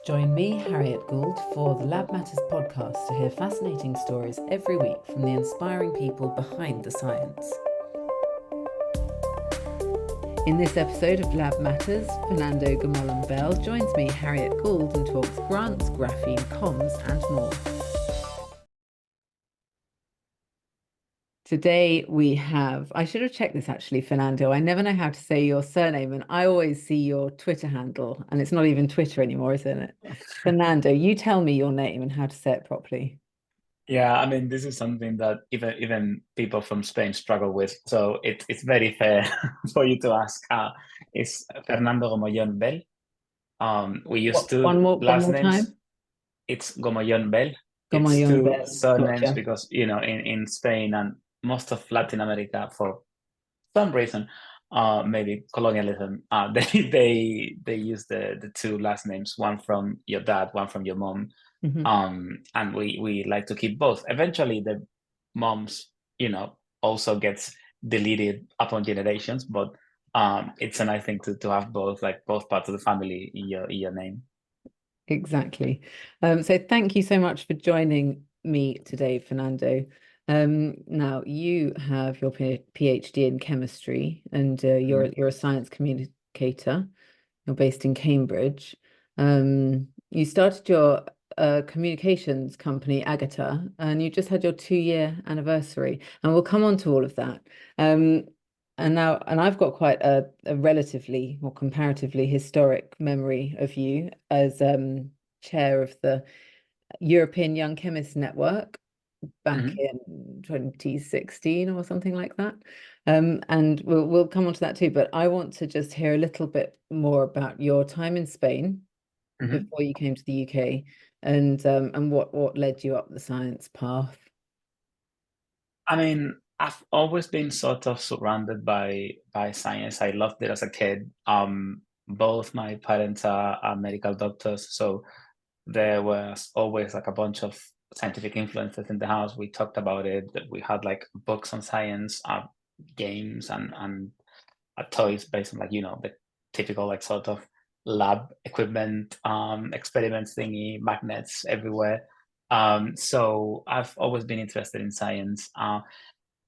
Join me, Harriet Gould, for the Lab Matters podcast to hear fascinating stories every week from the inspiring people behind the science. In this episode of Lab Matters, Fernando Gomollón Bel joins me, Harriet Gould, and talks grants, graphene, comms, and more. Today we have, I should have checked this actually, Fernando. I never know how to say your surname, and I always see your Twitter handle, and it's not even Twitter anymore, isn't it? Fernando, you tell me your name and how to say it properly. Yeah, I mean, this is something that even people from Spain struggle with. So it's very fair for you to ask. It's Fernando Gomollón Bel. We use What, two one last more names. time? It's Gomollón Bel. It's Gomollón two Bel. surnames Gotcha. because, in Spain and most of Latin America, for some reason, maybe colonialism, they use the two last names, one from your dad, one from your mom. Mhm. And we like to keep both. Eventually, the moms, also gets deleted upon generations, but it's a nice thing to have both, like both parts of the family in your name. Exactly. So thank you so much for joining me today, Fernando. Now you have your PhD in chemistry, and Mhm. you're a science communicator. You're based in Cambridge. You started your communications company, Agata, and you just had your 2-year anniversary, and we'll come on to all of that. Um, and I've got quite a relatively or comparatively historic memory of you as chair of the European Young Chemists Network back Mhm. in 2016 or something like that. And we'll come on to that too, but I want to just hear a little bit more about your time in Spain Mhm. before you came to the UK and what led you up the science path. I mean, I've always been sort of surrounded by science. I loved it as a kid. Both my parents are medical doctors, so there was always like a bunch of scientific influences in the house. We talked about it. We had like books on science, games, and toys based on, like, the typical, like, sort of lab equipment, experiments thingy, magnets everywhere. So I've always been interested in science.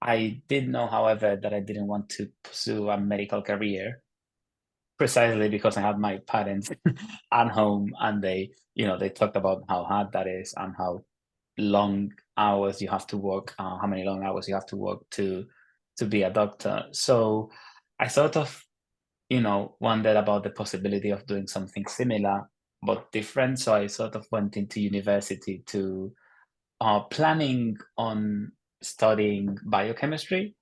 I did know, however, that I didn't want to pursue a medical career precisely because I had my parents at home, and they talked about how hard that is and how long hours you have to work, how many long hours you have to work to be a doctor. So I sort of, wondered about the possibility of doing something similar but different. So I sort of went into university to planning on studying biochemistry.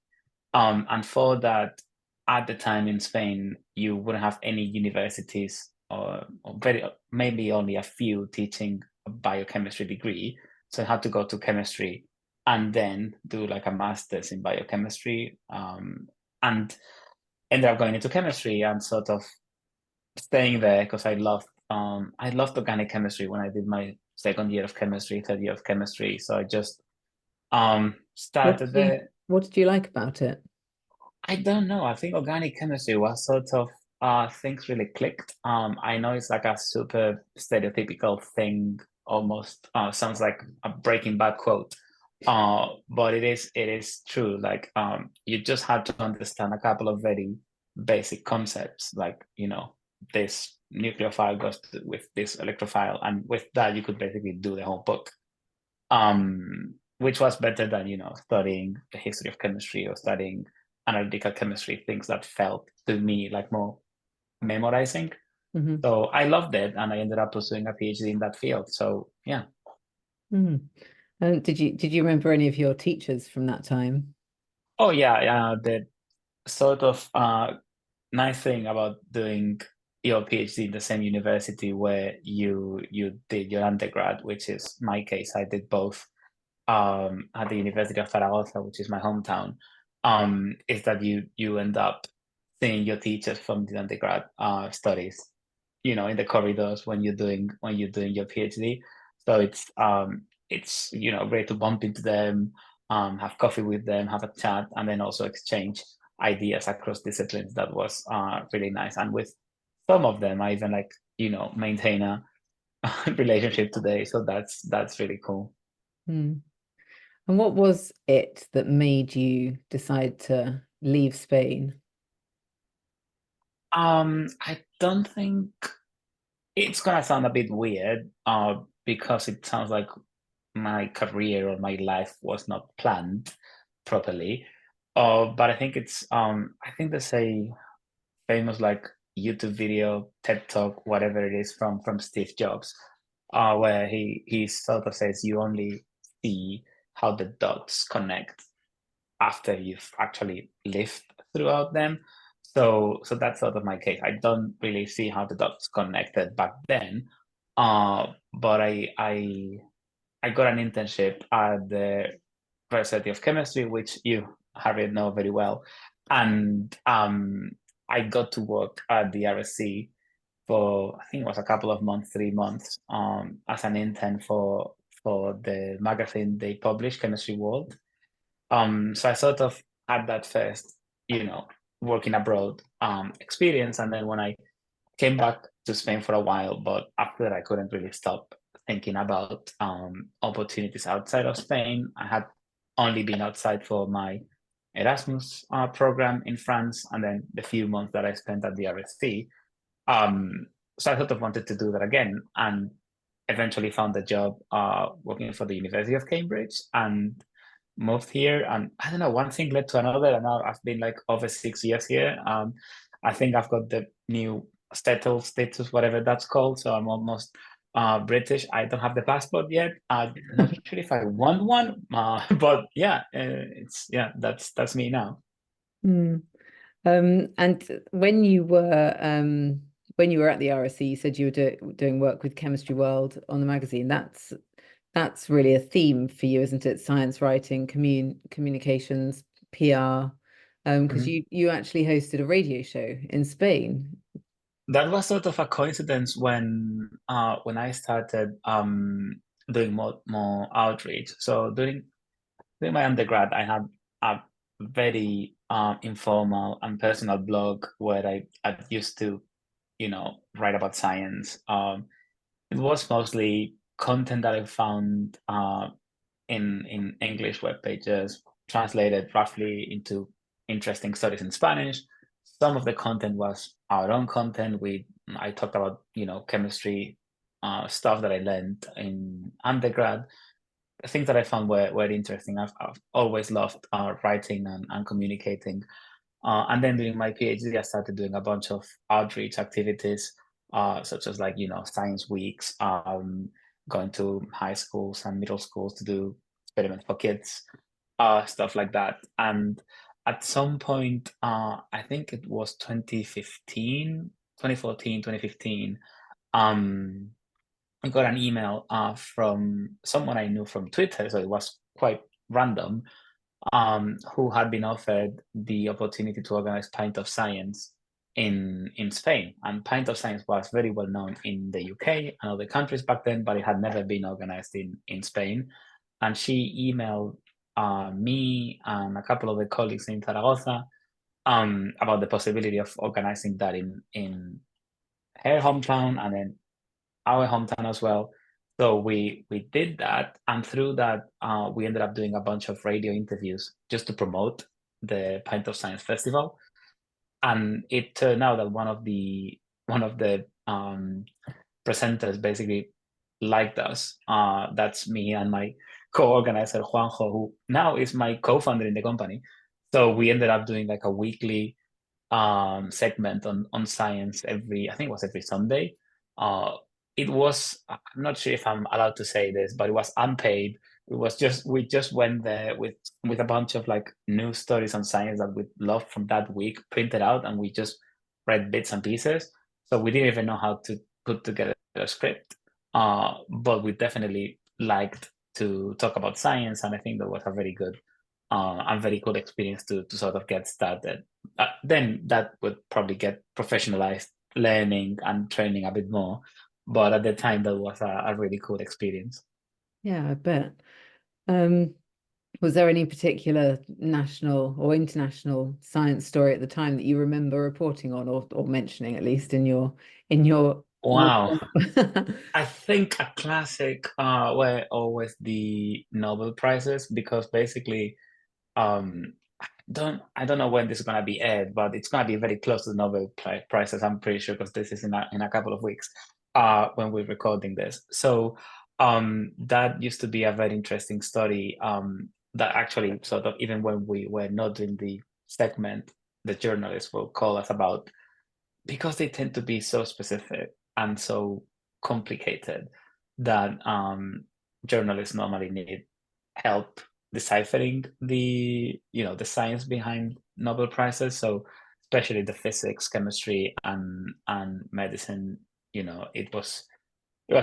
And for that, at the time in Spain, you wouldn't have any universities, or very maybe only a few teaching a biochemistry degree. So I had to go to chemistry and then do like a master's in biochemistry, and ended up going into chemistry and sort of staying there because I loved organic chemistry when I did my second year of chemistry, third year of chemistry. So I just What started did you there. what did you like about it? I don't know. I think organic chemistry was sort of, things really clicked. I know it's like a super stereotypical thing, almost sounds like a Breaking Bad quote. But it is true. Like, you just had to understand a couple of very basic concepts, like, this nucleophile goes with this electrophile, and with that you could basically do the whole book. Which was better than, studying the history of chemistry or studying analytical chemistry, things that felt to me like more memorizing. Mhm. So I loved it, and I ended up pursuing a PhD in that field. So yeah. Mhm. Did you remember any of your teachers from that time? Oh yeah, yeah. The sort of nice thing about doing your PhD in the same university where you did your undergrad, which is my case, I did both, at the University of Zaragoza, which is my hometown, is that you end up seeing your teachers from the undergrad studies, in the corridors when you're doing your PhD. So it's great to bump into them, have coffee with them, have a chat, and then also exchange ideas across disciplines. That was really nice. And with some of them, I even, like, maintain relationship today. So that's really cool. Mm. And what was it that made you decide to leave Spain? I don't think it's gonna sound a bit weird, because it sounds like my career or my life was not planned properly. But I think I think there's a famous like YouTube video, TED Talk, whatever it is from Steve Jobs, where he sort of says you only see how the dots connect after you've actually lived throughout them. So that's sort of my case. I don't really see how the dots connected back then. But I got an internship at the University of Chemistry, which you Harriet know very well. And I got to work at the RSC for I think it was a couple of months, 3 months, as an intern for the magazine they publish, Chemistry World. So I sort of had that first, working abroad experience, and then when I came back to Spain for a while, but after that I couldn't really stop thinking about opportunities outside of Spain. I had only been outside for my Erasmus program in France, and then the few months that I spent at the RSC. So I sort of wanted to do that again, and eventually found a job working for the University of Cambridge, and moved here. And I don't know, one thing led to another, and now I've been like over 6 years here. I think I've got the new settled status, whatever that's called, so I'm almost British. I don't have the passport yet. Not sure if I want one, but yeah, that's me now. Mm. And when you were at the RSC, you said you were doing work with Chemistry World on the magazine. That's really a theme for you, isn't it? Science writing, communications, PR. Because Mhm. you actually hosted a radio show in Spain. That was sort of a coincidence when I started doing more outreach. So during my undergrad, I had a very informal and personal blog where I used to, write about science. It was mostly content that I found in English web pages, translated roughly into interesting studies in Spanish. Some of the content was our own content. I talked about chemistry stuff that I learned in undergrad, things that I found were interesting. I've always loved writing and communicating. And then during my PhD, I started doing a bunch of outreach activities, such as like, science weeks, going to high schools and middle schools to do experiments for kids, stuff like that. And at some point, I think it was 2015, 2014, 2015, um, I got an email from someone I knew from Twitter, so it was quite random, who had been offered the opportunity to organize Pint of Science in Spain. And Pint of Science was very well known in the UK and other countries back then, but it had never been organized in Spain. And she emailed me and a couple of the colleagues in Zaragoza about the possibility of organizing that in her hometown and then our hometown as well. So we did that, and through that, we ended up doing a bunch of radio interviews just to promote the Pint of Science Festival. And it turned out that one of the presenters basically liked us. That's me and my co-organizer Juanjo, who now is my co-founder in the company. So we ended up doing like a weekly segment on science I think it was every Sunday. Uh it was, I'm not sure if I'm allowed to say this, but it was unpaid. We just went there with a bunch of like news stories on science that we loved from that week, printed out, and we just read bits and pieces. So we didn't even know how to put together a script. But we definitely liked to talk about science, and I think that was a very good and very cool experience to sort of get started. Then that would probably get professionalized learning and training a bit more. But at the time, that was a really cool experience. Yeah, I bet. Um, was there any particular national or international science story at the time that you remember reporting on or mentioning at least in your Wow. I think a classic were always the Nobel Prizes because basically um I don't know when this is gonna be aired, but it's gonna be very close to the Prizes, I'm pretty sure, because this is in a couple of weeks when we're recording this. So that used to be a very interesting story that actually sort of even when we were not doing the segment, the journalists will call us about because they tend to be so specific and so complicated that journalists normally need help deciphering the science behind Nobel Prizes. So especially the physics, chemistry, and medicine, it was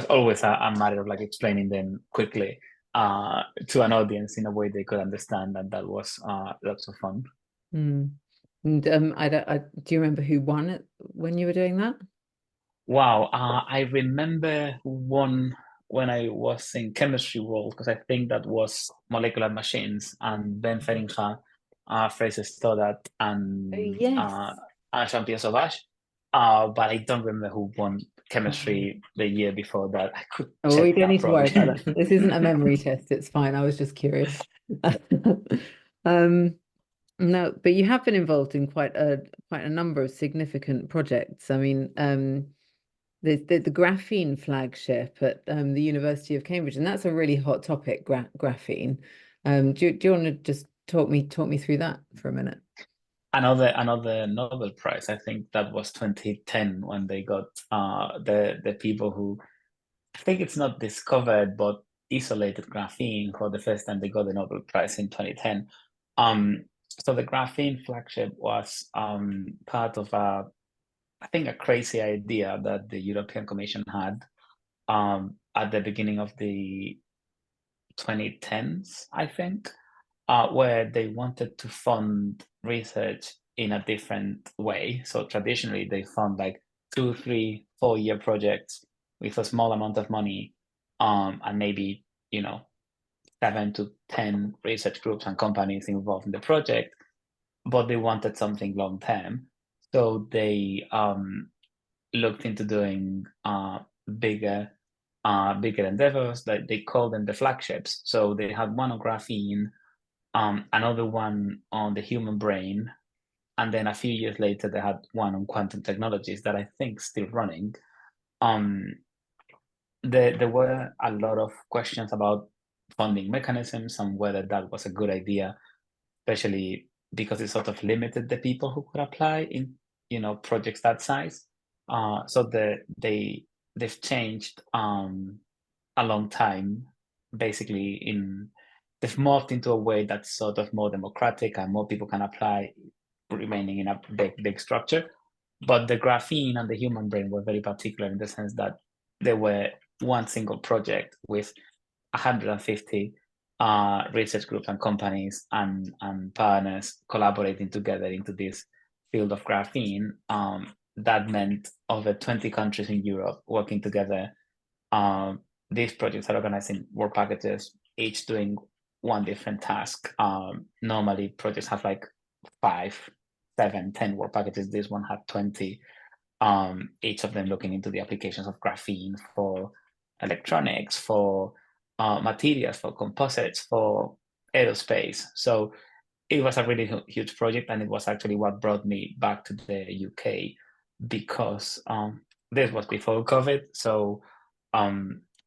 always a matter of like explaining them quickly to an audience in a way they could understand, and that was lots of fun. Mm. And do you remember who won it when you were doing that? Wow, I remember one when I was in chemistry world because I think that was molecular machines and Ben Feringa, Fraser Stoddart, Oh, and yes. Jean-Pierre Sauvage. But I don't remember who won Oh, chemistry the year before that. I could oh, you check don't that need to worry about probably. that. This isn't a memory test. It's fine. I was just curious. Um, no, but you have been involved in quite a number of significant projects. I mean, the graphene flagship at the University of Cambridge, and that's a really hot topic, graphene. Do you want to just talk me through that for a minute? Another Nobel Prize. I think that was 2010 when they got the people who I think it's not discovered, but isolated graphene for the first time. They got the Nobel Prize in 2010. Um, so the graphene flagship was part of I think, a crazy idea that the European Commission had at the beginning of the 2010s, I think, where they wanted to fund research in a different way. So traditionally, they fund like 2, 3, 4 year projects with a small amount of money, and maybe 7 to 10 research groups and companies involved in the project. But they wanted something long term, so they looked into doing bigger bigger endeavors that they called them the flagships. So they had one on graphene, another one on the human brain, and then a few years later they had one on quantum technologies that I think still running. Um, there were a lot of questions about funding mechanisms and whether that was a good idea, especially because it sort of limited the people who could apply in projects that size. So they've changed a long time, basically in they've morphed into a way that's sort of more democratic and more people can apply, remaining in a big structure. But the graphene and the human brain were very particular in the sense that they were one single project with 150 research groups and companies and partners collaborating together into this field of graphene. That meant over 20 countries in Europe working together. um, these projects are organized in work packages, each doing one different task. Normally, projects have like 5, 7, 10 work packages. This one had 20, each of them looking into the applications of graphene for electronics, for materials, for composites, for aerospace. So it was a really huge project, and it was actually what brought me back to the UK because this was before COVID. So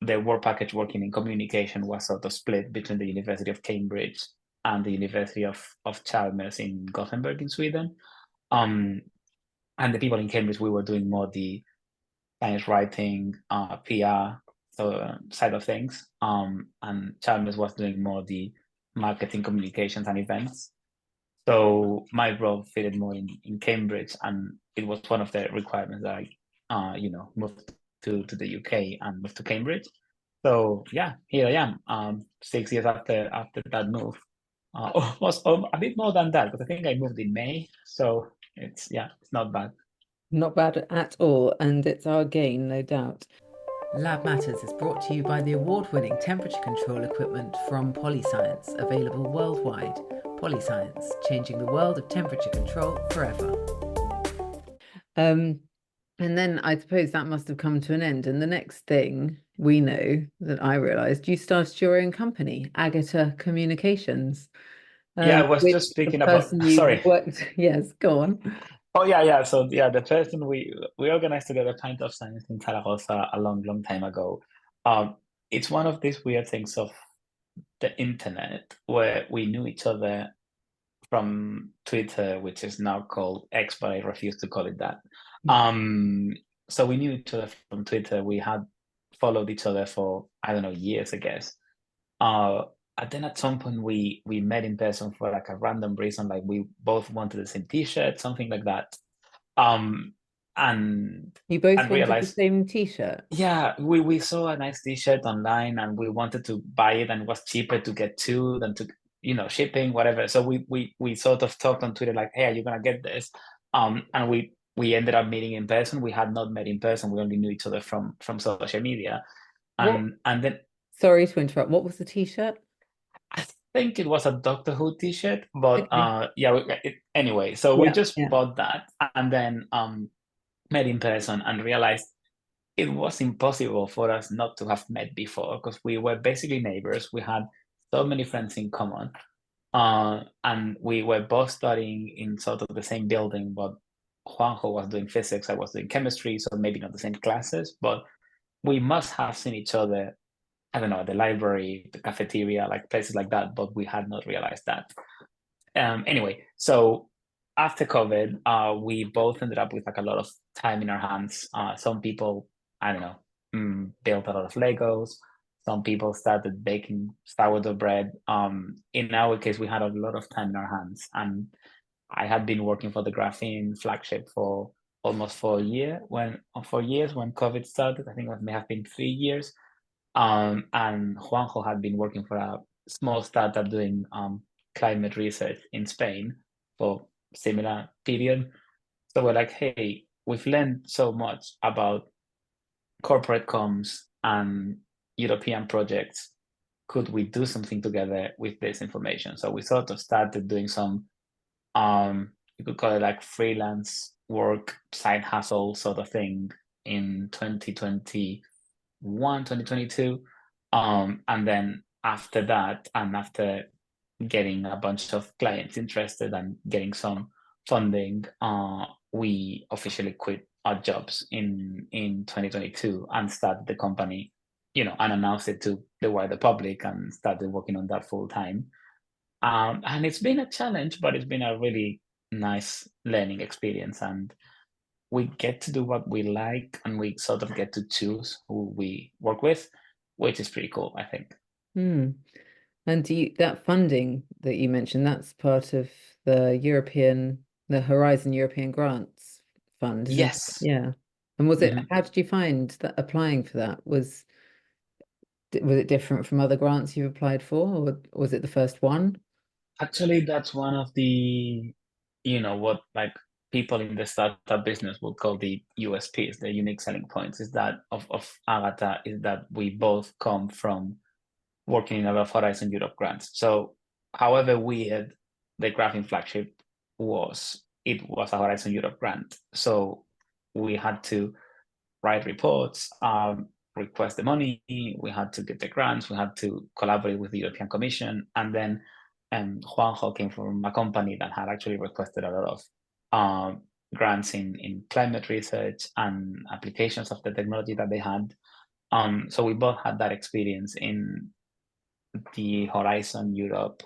the work package working in communication was sort of split between the University of Cambridge and the University of Chalmers in Gothenburg in Sweden. Um, and the people in Cambridge, we were doing more the science writing, PR side of things. And Chalmers was doing more the marketing, communications, and events. So my role fitted more in Cambridge, and it was one of the requirements that I moved to the UK and moved to Cambridge. So yeah, here I am, 6 years after that move. Almost a bit more than that, because I think I moved in May. So it's not bad. Not bad at all, and it's our gain, no doubt. Lab Matters is brought to you by the award-winning temperature control equipment from Polyscience, available worldwide. Polyscience, changing the world of temperature control forever. Um, And then I suppose that must have come to an end. And the next thing we know that I realized, you started your own company, Agata Communications, Yeah, I was with just the speaking about, person you sorry. worked. Yes, go on. Oh yeah, yeah. So yeah, the person we organized together Pint of Science in Zaragoza a long, long time ago. Um, it's one of these weird things of the internet where we knew each other from Twitter, which is now called X, but I refuse to call it that. Um, so we knew each other from Twitter. We had followed each other for, I don't know, years, I guess. Uh, and then at some point we met in person for like a random reason, like we both wanted the same T-shirt, something like that. Um, and You both and wanted the realized, same t-shirt. yeah, we saw a nice T-shirt online and we wanted to buy it, and it was cheaper to get two than to, shipping, whatever. So we sort of talked on Twitter like, hey, are you gonna get this? And we ended up meeting in person. We had not met in person. We only knew each other from social media. What? And then Sorry to interrupt. What was the t-shirt? I think it was a Doctor Who T-shirt, but Okay. yeah. Anyway, so we Yeah, just yeah. bought that and then met in person and realized it was impossible for us not to have met before because we were basically neighbors. We had so many friends in common, and we were both studying in sort of the same building. But Juanjo was doing physics, I was doing chemistry, so maybe not the same classes, but we must have seen each other. I don't know, at the library, the cafeteria, like places like that, but we had not realized that. Anyway, so after COVID, we both ended up with like a lot of time in our hands. Some people, I don't know, built a lot of Legos. Some people started baking sourdough bread. In our case, we had a lot of time in our hands, and I had been working for the graphene flagship for almost 4 years when COVID started. I think it may have been 3 years. And Juanjo had been working for a small startup doing climate research in Spain for similar period. So we're like, hey, we've learned so much about corporate comms and European projects. Could we do something together with this information? So we sort of started doing some, you could call it like freelance work, side hustle sort of thing in 2021, 2022. And then after that, and after getting a bunch of clients interested and getting some funding, we officially quit our jobs in 2022 and started the company, and announced it to the wider public and started working on that full time. And it's been a challenge, but it's been a really nice learning experience. And we get to do what we like and we sort of get to choose who we work with, which is pretty cool, I think. Hmm. And that funding that you mentioned, that's part of the Horizon European Grants Fund, isn't it? Yes. Yeah. And Mhm. how did you find that applying for that? Was it different from other grants you've applied for, or was it the first one? Actually, that's one of the, what like people in the startup business would call the USPs, the unique selling points, is that of Agata is that we both come from working in a lot of Horizon Europe grants. So however weird the graphing flagship was, it was a Horizon Europe grant. So we had to write reports, request the money, we had to get the grants, we had to collaborate with the European Commission, and then Juanjo came from a company that had actually requested a lot of grants in climate research and applications of the technology that they had. So we both had that experience in the Horizon Europe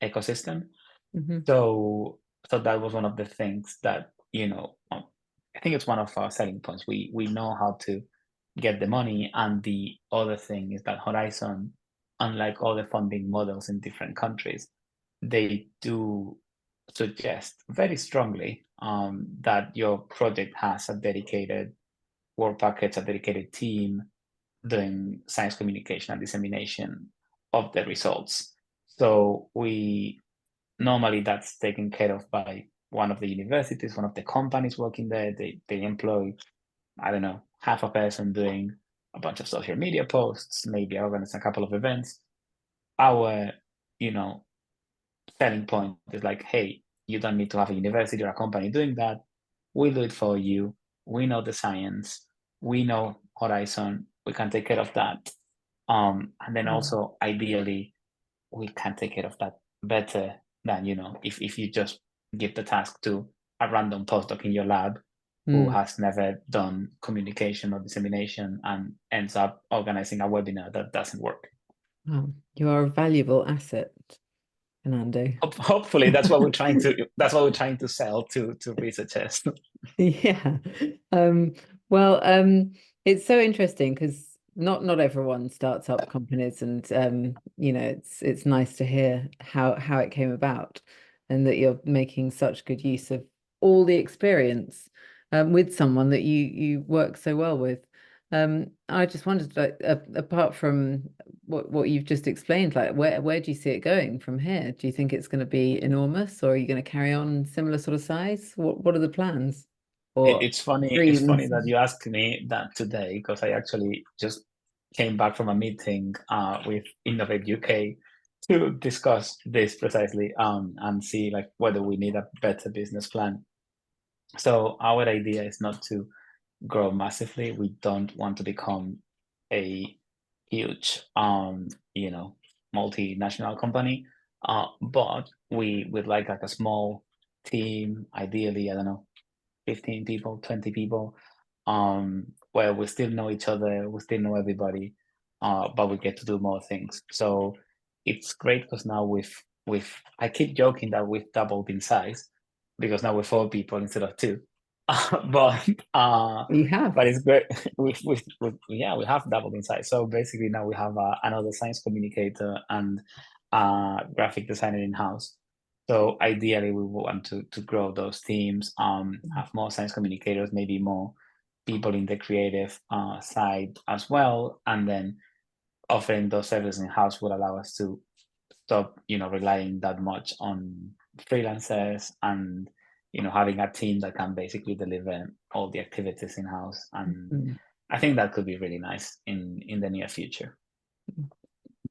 ecosystem. Hmm. So so that was one of the things that, I think it's one of our selling points. We know how to get the money, and the other thing is that Horizon, unlike all the funding models in different countries, they do suggest very strongly that your project has a dedicated work package, a dedicated team doing science communication and dissemination of the results. So we normally that's taken care of by one of the universities, one of the companies working there. They employ, I don't know, half a person doing a bunch of social media posts, maybe organize a couple of events. Our, you know, selling point is like, hey, you don't need to have a university or a company doing that. We'll do it for you. we know the science, we know Horizon, we can take care of that. And then Mm. also ideally we can take care of that better than, if you just give the task to a random postdoc in your lab who Mm. has never done communication or dissemination and ends up organizing a webinar that doesn't work. Wow. You are a valuable asset, Fernando. Hopefully that's what we're trying to sell to researchers. Yeah. Um, well, it's so interesting because not everyone starts up companies, and it's nice to hear how it came about, and that you're making such good use of all the experience with someone that you work so well with. I just wondered, like, apart from what you've just explained, like where do you see it going from here? Do you think it's going to be enormous, or are you going to carry on similar sort of size? What are the plans or It's funny. It's funny dreams? that you asked me that today because I actually just came back from a meeting with Innovate UK to discuss this precisely and see like whether we need a better business plan. So our idea is not to grow massively. We don't want to become a huge multinational company. But we would like a small team, ideally, I don't know, 15 people, 20 people, where we still know each other, we still know everybody, but we get to do more things. So it's great because now with I keep joking that we've doubled in size because now we're 4 people instead of 2. but uh, You have. but it's great. Yeah, we have doubled in size. So basically now we have another science communicator and graphic designer in house. So ideally, we want to grow those teams, have more science communicators, maybe more people in the creative side as well, and then offering those services in house would allow us to stop, relying that much on freelancers and having a team that can basically deliver all the activities in house. And Mm. I think that could be really nice in the near future.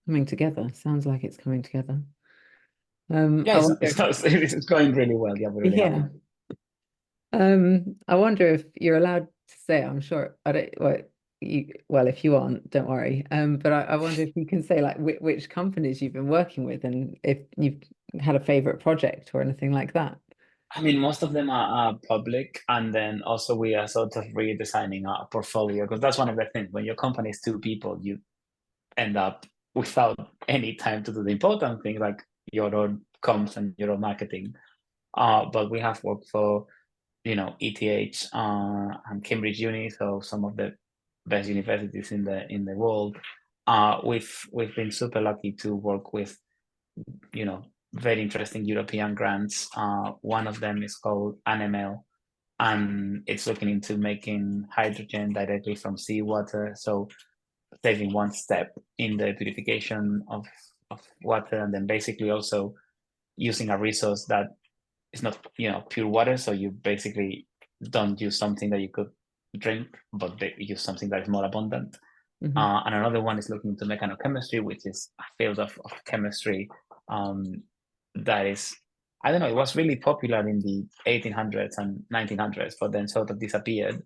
Coming together. Sounds like it's coming together. Yeah, I it's wonder it's, not, it's going really well. Yeah, we're really happy. yeah. I wonder if you're allowed to say, I'm sure I don't, well, if you aren't, don't worry. But I wonder if you can say like which companies you've been working with and if you've had a favorite project or anything like that. I mean, most of them are public, and then also we are sort of redesigning our portfolio because that's one of the things. When your company is 2 people, you end up without any time to do the important things like your own comms and your own marketing. But we have worked for, ETH and Cambridge Uni, so some of the best universities in the world. We've been super lucky to work with, very interesting European grants. One of them is called ANML, and it's looking into making hydrogen directly from seawater. So saving one step in the purification of water, and then basically also using a resource that is not, pure water. So you basically don't use something that you could drink, but they use something that is more abundant. Hmm. And another one is looking into mechanochemistry, which is a field of chemistry um, that is, I don't know, it was really popular in the 1800s and 1900s, but then sort of disappeared.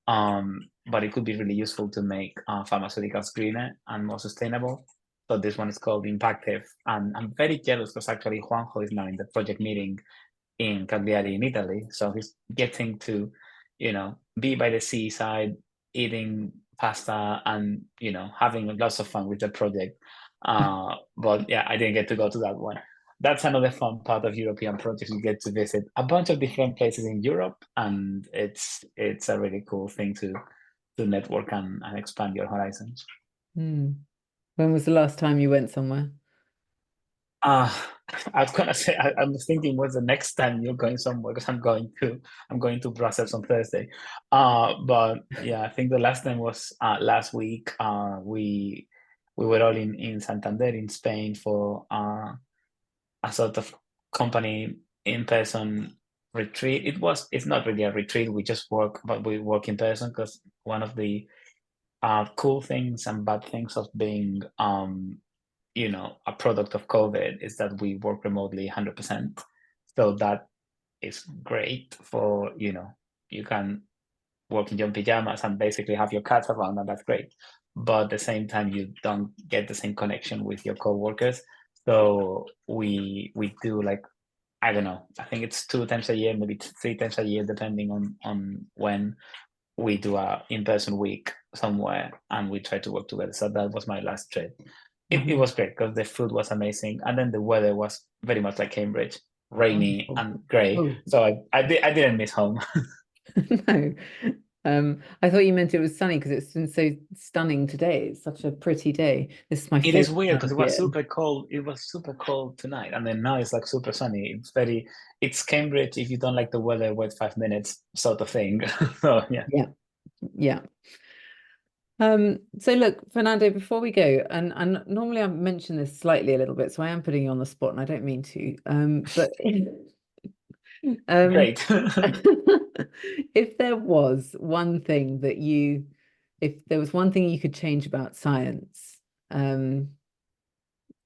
But it could be really useful to make pharmaceuticals greener and more sustainable. So this one is called Impactive. And I'm very jealous because actually Juanjo is now in the project meeting in Cagliari in Italy. So he's getting to, be by the seaside, eating pasta and, having lots of fun with the project. But yeah, I didn't get to go to that one. That's another fun part of European projects. You get to visit a bunch of different places in Europe, and it's a really cool thing to network and expand your horizons. Mm. When was the last time you went somewhere? Uh I was gonna say I was thinking what's the next time you're going somewhere because I'm going to Brussels on Thursday. But yeah, I think the last time was last week. We were all in Santander in Spain for a sort of company in person retreat. It's not really a retreat, we just work, but we work in person because one of the cool things and bad things of being a product of COVID is that we work remotely 100%. So that is great for, you can work in your pajamas and basically have your cats around, and that's great. But at the same time, you don't get the same connection with your coworkers. So we do like, I don't know, I think it's 2 times a year, maybe 3 times a year, depending on when we do a in-person week somewhere, and we try to work together. So that was my last trip. It Mhm. was great because the food was amazing, and then the weather was very much like Cambridge, rainy Wonderful. and grey. Oh, So I didn't miss home. no. I thought you meant it was sunny because it's been so stunning today. It's such a pretty day. This is my It is favorite weird time because of it was year. super cold. It was super cold tonight, and then now it's like super sunny. It's Cambridge if you don't like the weather, wait 5 minutes sort of thing. So yeah, Yeah, yeah. So look, Fernando, before we go, and normally I mention this slightly a little bit, so I am putting you on the spot, and I don't mean to. But um, great. if there was one thing that if there was one thing you could change about science, um,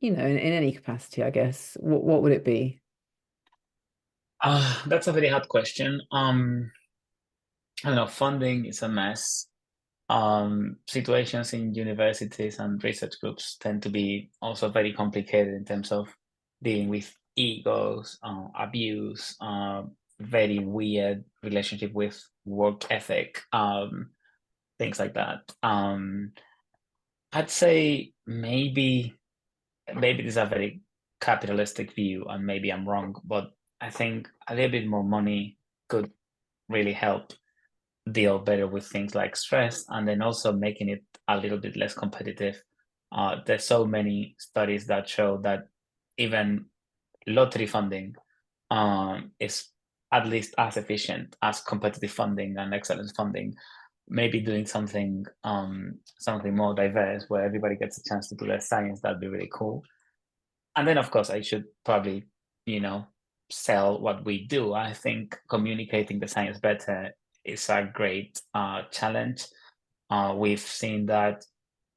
in any capacity, I guess, what would it be? That's a very hard question. I don't know. Funding is a mess. Situations in universities and research groups tend to be also very complicated in terms of dealing with egos, abuse, very weird relationship with work ethic, things like that. I'd say maybe this is a very capitalistic view, and maybe I'm wrong, but I think a little bit more money could really help deal better with things like stress, and then also making it a little bit less competitive. There's so many studies that show that even lottery funding is at least as efficient as competitive funding and excellence funding. Maybe doing something more diverse where everybody gets a chance to do their science, that'd be really cool. And then, of course, I should probably, you know, sell what we do. I think communicating the science better is a great challenge. We've seen that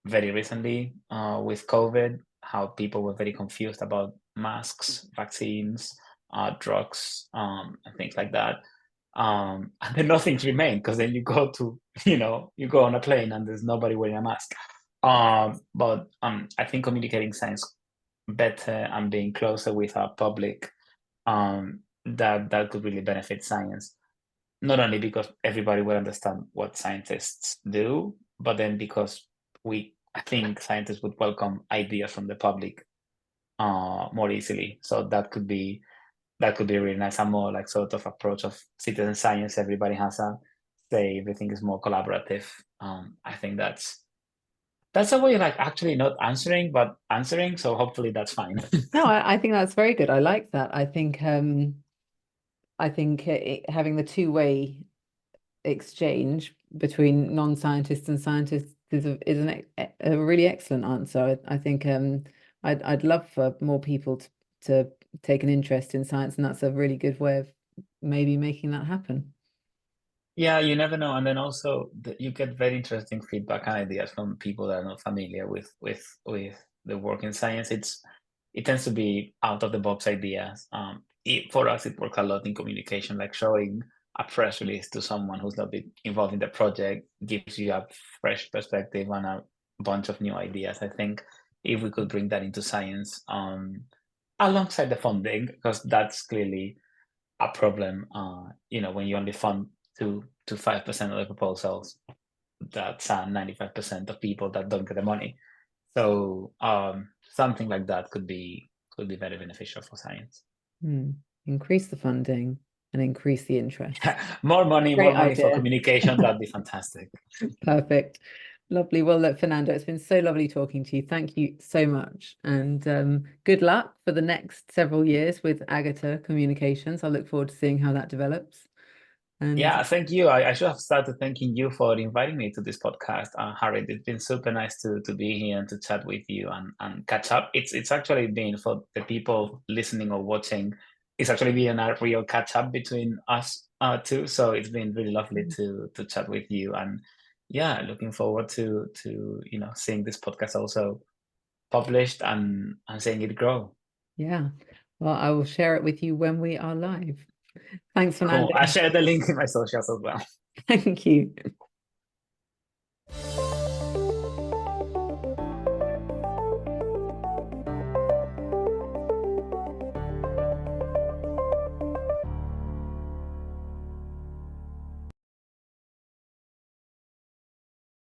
very recently with COVID, how people were very confused about masks, vaccines, drugs, and things like that. And then nothing's remained because then you go to, you go on a plane and there's nobody wearing a mask. But I think communicating science better and being closer with our public, that could really benefit science. Not only because everybody will understand what scientists do, but then because I think scientists would welcome ideas from the public more easily. So that could be really nice. A more like sort of approach of citizen science. Everybody has a say. Everything is more collaborative. I think that's a way of like actually not answering, but answering. So hopefully that's fine. No, I think that's very good. I like that. I think having the two-way exchange between non-scientists and scientists is a really excellent answer. I think I'd love for more people to take an interest in science, and that's a really good way of maybe making that happen. Yeah, you never know. And then also you get very interesting feedback and ideas from people that are not familiar with the work in science. It tends to be out of the box ideas. For us, it works a lot in communication, like showing a press release to someone who's not been involved in the project gives you a fresh perspective and a bunch of new ideas. I think if we could bring that into science, alongside the funding, because that's clearly a problem. When you only fund 2 to 5% of the proposals, that's 95% of people that don't get the money. So something like that could be very beneficial for science. Hmm. Increase the funding and increase the interest. More Great money for idea. communication. That'd be fantastic. Perfect. Lovely. Well, look, Fernando, it's been so lovely talking to you. Thank you so much. And good luck for the next several years with Agata Communications. I look forward to seeing how that develops. And Yeah, thank you. I should have started thanking you for inviting me to this podcast, Harriet. It's been super nice to be here and to chat with you and catch up. It's actually been for the people listening or watching. It's actually been a real catch up between us two. So it's been really lovely to chat with you. And yeah, looking forward to seeing this podcast also published and seeing it grow. yeah, well, I will share it with you when we are live. Thanks, Cool. Fernando. I share the link in my socials as well. Thank you.